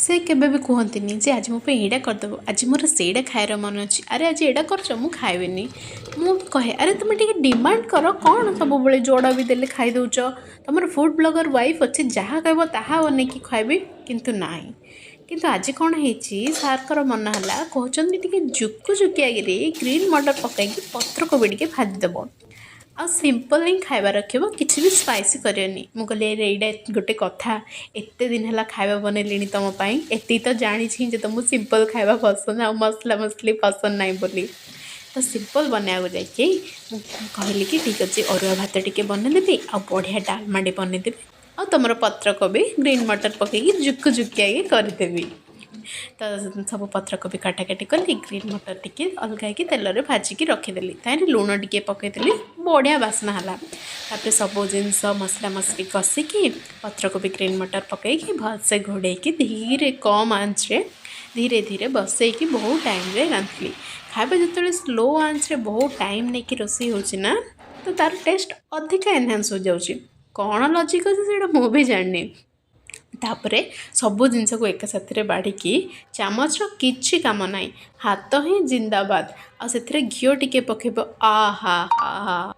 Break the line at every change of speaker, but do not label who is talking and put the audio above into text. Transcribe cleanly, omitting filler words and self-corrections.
से केबे भी कहती जे आज मो यहाँ करदेव आज मोर से खाएर मन अच्छी अरे आज यहाँ कर मु खाइबी मु कहे अरे तुम टे डिमांड कर कौन सब जोड़ा भी देले खाई दौच तुम फूड ब्लॉगर वाइफ अच्छे जहाँ कह ताहा बनैकी खाइबी किंतु नाही किंतु आज कौन होती सार्कर मन है कहते जुकु जुकियागिरी ग्रीन मटर पकईकि पत्र कोबी टे भाजीदेव आ सिंपल ही खाଇବା रखिब किसी भी स्पाइसी करनी मु कहली एटा गोटे कथा एत दिन है खाଇବା बनैली तुम एति तो जानी जे तुमको सिंपल खाଇବା पसंद आ मसला मसली पसंद नहीं बोली तो सिंपल बनवा जाइए कहली कि ठीक अच्छे अरुआ भात टे बनईदेवी आ बढ़िया डालमा टे बनईदेवी आ तुम पत्र कोबी ग्रीन मटर पकईकि जुक जुकिया करदेवी तो सब पत्र कोबी काटाकाटी कली ग्रीन मटर टी अलग तेल में भाजिकी रखीदेली तार लुण टे पकईदेली बढ़िया बास्ना है तापर सब जिनस मसला मसली कषिकी पत्र कोबी ग्रीन मटर पकईकि भलसे घोड़े धीरे कम आंचे धीरे धीरे बसईकि बहुत टाइम रे रांधली खाଇବା जो स्लो आंच बहुत टाइम नहीं कि रोषे होना तो तार टेस्ट अधिका एनहांस हो जाऊँगी कौन लॉजिक अच्छे से मुझे जानी तापरे सबू जिनस को एक साथ बाढ़ी चामच किसी काम ना हाथ ही जिंदाबाद आ से घीओ टिके पकेब आहा हा